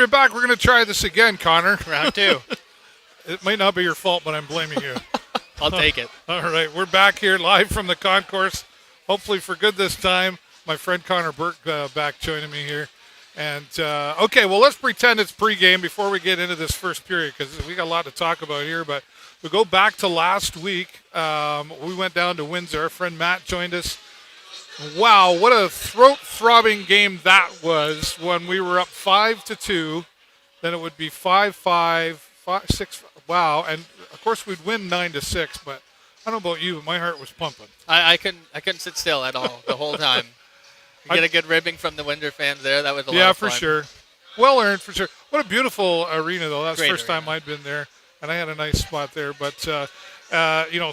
we're back. We're going to try this again, Connor. Round 2. It might not be your fault, but I'm blaming you. I'll take it. All right, we're back here live from the Concourse. Hopefully for good this time. My friend Connor Burke back joining me here. And, okay, well, let's pretend it's pregame before we get into this first period because we got a lot to talk about here. But we go back to last week. We went down to Windsor. Our friend Matt joined us. Wow, what a throat-throbbing game that was when we were up 5-2. Then it would be 5-5, 6. Wow, and of course we'd win 9-6. But I don't know about you, but my heart was pumping. I couldn't sit still at all the whole time. You get a good ribbing from the Windsor fans there. That was a lot of fun. Yeah, for sure. Well earned, for sure. What a beautiful arena, though. That's the first arena. time I'd been there, and I had a nice spot there. But,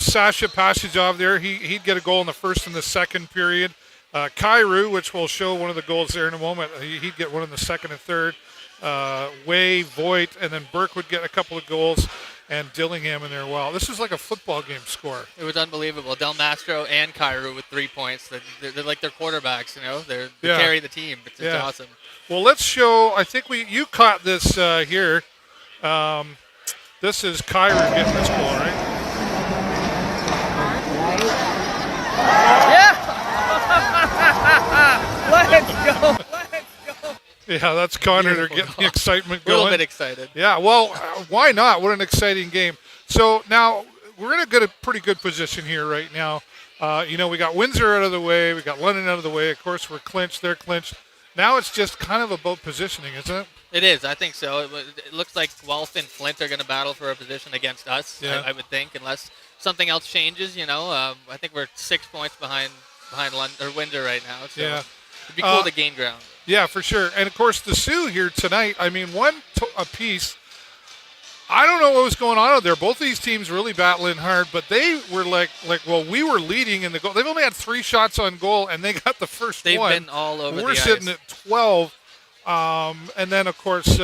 Sasha Passage there, he'd get a goal in the first and the second period. Kairu, which we'll show one of the goals there in a moment, he'd get one in the second and third. Way, Voigt, and then Burke would get a couple of goals, and Dillingham in there. Wow, this is like a football game score. It was unbelievable. Del Mastro and Kairu with 3 points. They're like their quarterbacks, They carry the team. It's awesome. Well, let's show. I think you caught this here. This is Kairu getting this goal, right? Yeah. Let's go. Yeah, that's Connor. They're getting the excitement going. A little bit excited. Yeah, well, why not? What an exciting game. So now we're in a pretty good position here right now. We got Windsor out of the way. We got London out of the way. Of course, we're clinched. They're clinched. Now it's just kind of about positioning, isn't it? It is. I think so. It looks like Guelph and Flint are going to battle for a position against us, I would think, unless something else changes, I think we're 6 points behind Windsor right now. So it'd be cool to gain ground. Yeah, for sure. And, of course, the Sioux here tonight, one apiece. I don't know what was going on out there. Both of these teams really battling hard, but they were we were leading in the goal. They've only had 3 shots on goal, and they got the first one. They've been all over We're sitting at 12. And then, of course,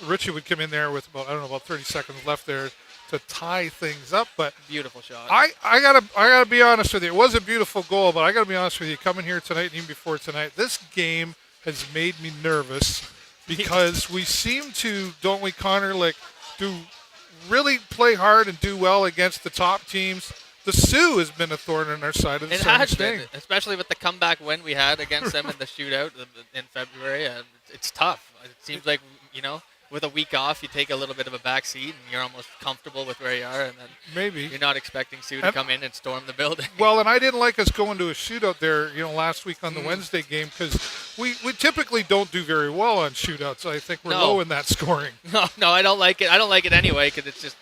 Richie would come in there with about 30 seconds left there to tie things up. But beautiful shot. I gotta be honest with you. It was a beautiful goal, but I gotta be honest with you. Coming here tonight and even before tonight, this game has made me nervous because we seem to, don't we, Connor, really play hard and do well against the top teams. The Sioux has been a thorn in our side of the has been, especially with the comeback win we had against them in the shootout in February. It's tough. It seems like, with a week off, you take a little bit of a back seat and you're almost comfortable with where you are, and then maybe you're not expecting Sioux to come in and storm the building. Well, and I didn't like us going to a shootout there, last week on the Wednesday game because we typically don't do very well on shootouts. I think we're low in that scoring. No, I don't like it. I don't like it anyway because it's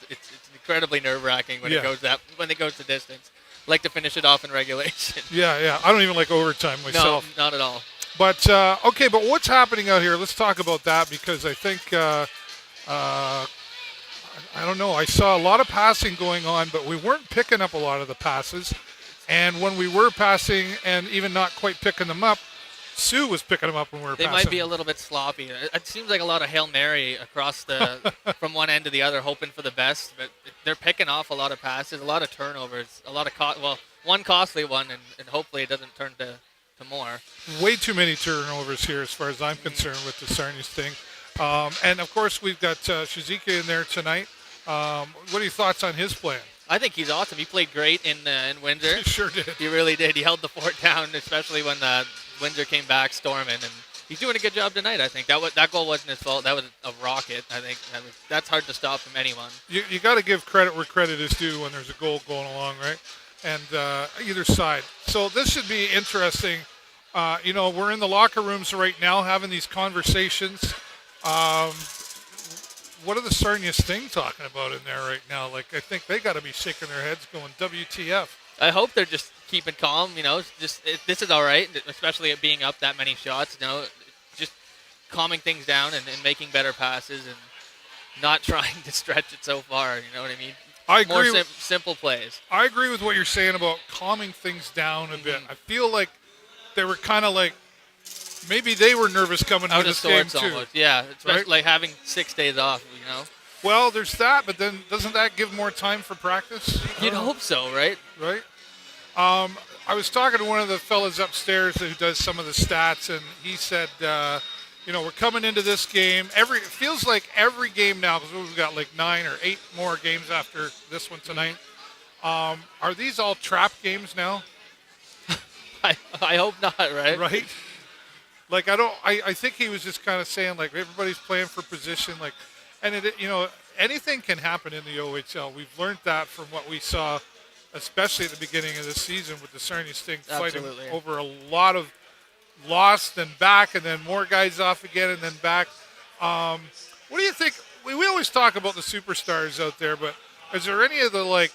incredibly nerve-wracking when it goes the distance. I like to finish it off in regulation. Yeah. I don't even like overtime myself. No, not at all. But, okay, but what's happening out here? Let's talk about that because I think, I don't know. I saw a lot of passing going on, but we weren't picking up a lot of the passes. And when we were passing and even not quite picking them up, Sioux was picking them up when we were passing. They might be a little bit sloppy. It seems like a lot of Hail Mary across from one end to the other, hoping for the best. But they're picking off a lot of passes, a lot of turnovers, a lot of one costly one, and hopefully it doesn't turn to more. Way too many turnovers here as far as I'm concerned with the Sarnia's thing. And, of course, we've got Shizika in there tonight. What are your thoughts on his play? I think he's awesome. He played great in Windsor. He sure did. He really did. He held the fort down, especially when Windsor came back storming. And he's doing a good job tonight, I think. That goal wasn't his fault. That was a rocket. I think that's hard to stop from anyone. You got to give credit where credit is due when there's a goal going along, right? And either side. So this should be interesting. We're in the locker rooms right now having these conversations. What are the Sarnia Sting talking about in there right now? I think they got to be shaking their heads going, WTF. I hope they're just keeping calm. This is all right, especially at being up that many shots. Just calming things down and making better passes and not trying to stretch it so far. You know what I mean? I agree. More simple plays. I agree with what you're saying about calming things down a bit. I feel like they were kind of maybe they were nervous coming into this game too. Almost. Yeah, especially like having 6 days off, Well, there's that, but then doesn't that give more time for practice? You'd hope so, right? Right. I was talking to one of the fellas upstairs who does some of the stats, and he said, we're coming into this game. It feels like every game now, because we've got like 9 or 8 more games after this one tonight. Are these all trap games now? I hope not, right? Right. Like I think he was just kind of saying like everybody's playing for position, like, and anything can happen in the OHL. We've learned that from what we saw, especially at the beginning of the season with the Sarnia Sting fighting over a lot of lost, then back, and then more guys off again, and then back. What do you think? We always talk about the superstars out there, but is there any of the, like,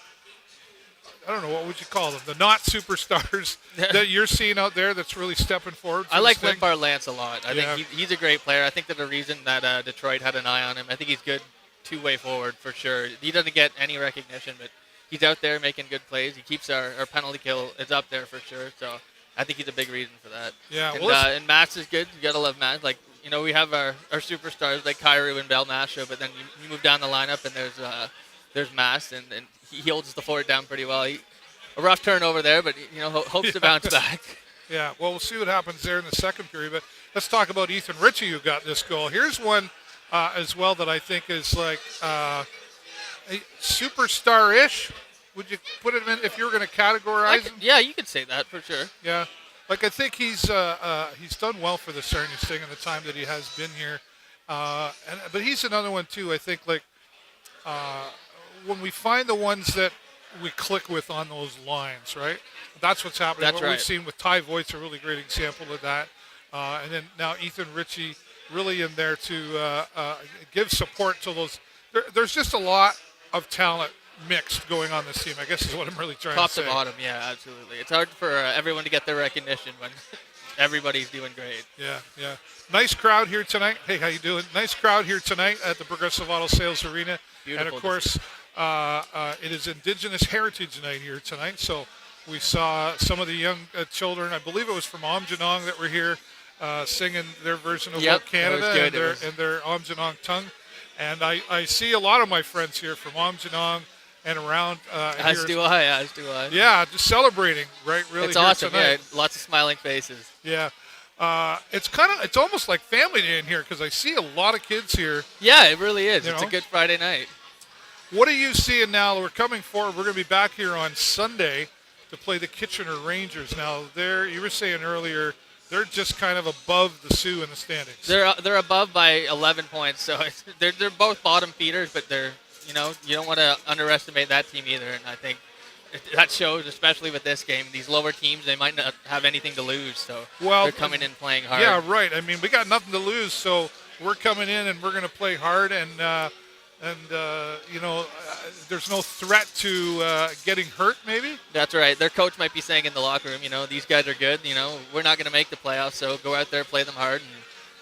I don't know, what would you call them, the not superstars that you're seeing out there that's really stepping forward? I like Wimpar Lance a lot. I think he's a great player. I think that the reason that Detroit had an eye on him, I think he's good two-way forward for sure. He doesn't get any recognition, but he's out there making good plays. He keeps our penalty kill. It's up there for sure, so I think he's a big reason for that. Yeah, and Mass is good. You got to love Mass. Like, we have our superstars like Kyrou and Belmasha, but then you move down the lineup and there's Mass, and he holds the fort down pretty well. A rough turnover there, but hopes to bounce back. Yeah, well, we'll see what happens there in the second period. But let's talk about Ethan Ritchie, who got this goal. Here's one as well that I think is like superstar-ish. Would you put him in if you were going to categorize him? Yeah, you could say that for sure. Yeah, like I think he's done well for the Sarnia Sting in the time that he has been here. But he's another one too. I think like when we find the ones that we click with on those lines, right? That's what's happening. That's what right. We've seen with Ty Voigt's a really great example of that. And then now Ethan Ritchie really in there to give support to those. There's just a lot of talent mixed going on this team, I guess is what I'm really trying Top to say. to bottom, yeah, absolutely. It's hard for everyone to get their recognition when everybody's doing great. Yeah. Nice crowd here tonight. Hey, how you doing? Nice crowd here tonight at the Progressive Auto Sales Arena. Beautiful. And, of course, it is Indigenous Heritage Night here tonight. So we saw some of the young children, I believe it was from Aamjiwnaang that were here singing their version of Woke Canada in their Aamjiwnaang tongue. And I see a lot of my friends here from Aamjiwnaang and around. As do I. Yeah, just celebrating, right? Really, it's awesome. Tonight. Yeah, lots of smiling faces. Yeah. It's almost like family day in here because I see a lot of kids here. Yeah, it really is. It's a good Friday night. What are you seeing now? We're coming forward. We're going to be back here on Sunday to play the Kitchener Rangers. Now, you were saying earlier, they're just kind of above the Sioux in the standings. They're above by 11 points, so they're both bottom feeders, but you don't want to underestimate that team either. And I think that shows, especially with this game. These lower teams, they might not have anything to lose, so they're coming in playing hard. Yeah, right. I mean, we got nothing to lose, so we're coming in and we're going to play hard, and there's no threat to getting hurt, maybe? That's right. Their coach might be saying in the locker room, these guys are good. We're not going to make the playoffs, so go out there, play them hard,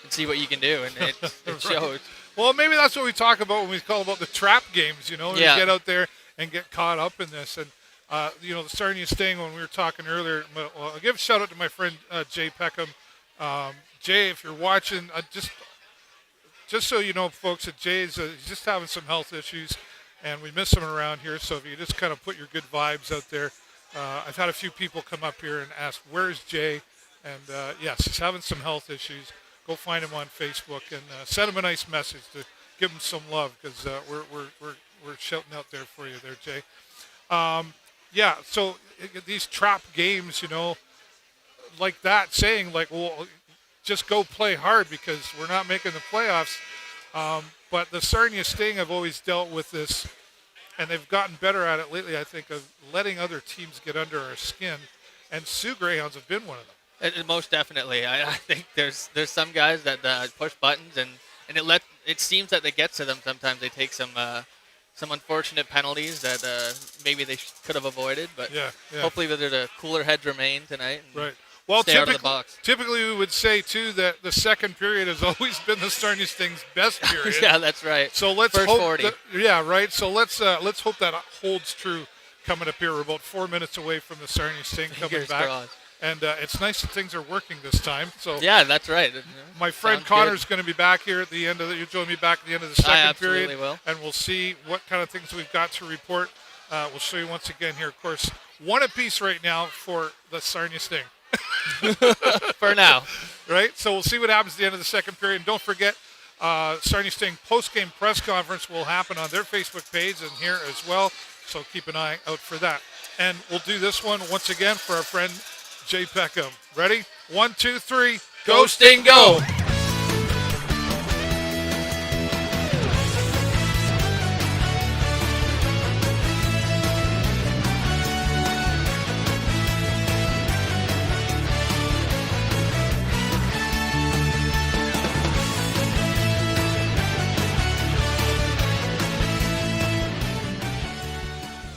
and see what you can do. And it shows. Well, maybe that's what we talk about when we call about the trap games, when we get out there and get caught up in this. And, the Sarnia Sting, when we were talking earlier, well, I'll give a shout-out to my friend Jay Peckham. Jay, if you're watching, just so you know, folks, that Jay's he's just having some health issues, and we miss him around here. So if you just kind of put your good vibes out there, I've had a few people come up here and ask, "Where's Jay?" And yes, he's having some health issues. Go find him on Facebook and send him a nice message to give him some love because we're shouting out there for you, there, Jay. Yeah. So these trap games, like that, saying like, well, just go play hard because we're not making the playoffs. But the Sarnia Sting have always dealt with this, and they've gotten better at it lately, I think, of letting other teams get under our skin. And Sioux Greyhounds have been one of them. Most definitely. I think there's some guys that push buttons, and it seems that they get to them sometimes. They take some unfortunate penalties that maybe they could have avoided. But hopefully the cooler heads remain tonight. And right. Well, stay out of the box. Typically, we would say, too, that the second period has always been the Sarnia Sting's best period. Yeah, that's right. So let's First hope 40. Right. So let's hope that holds true coming up here. We're about 4 minutes away from the Sarnia Sting coming back. Crossed. And it's nice that things are working this time. So yeah, that's right. My friend Connor's going to be back here at the end of you'll join me back at the end of the second period. Will. And we'll see what kind of things we've got to report. We'll show you once again here. Of course, one apiece right now for the Sarnia Sting. For now. Right? So we'll see what happens at the end of the second period. And don't forget, Sarnia Sting post-game press conference will happen on their Facebook page and here as well. So keep an eye out for that. And we'll do this one once again for our friend Jay Peckham. Ready? 1, 2, 3. Go Sting, go!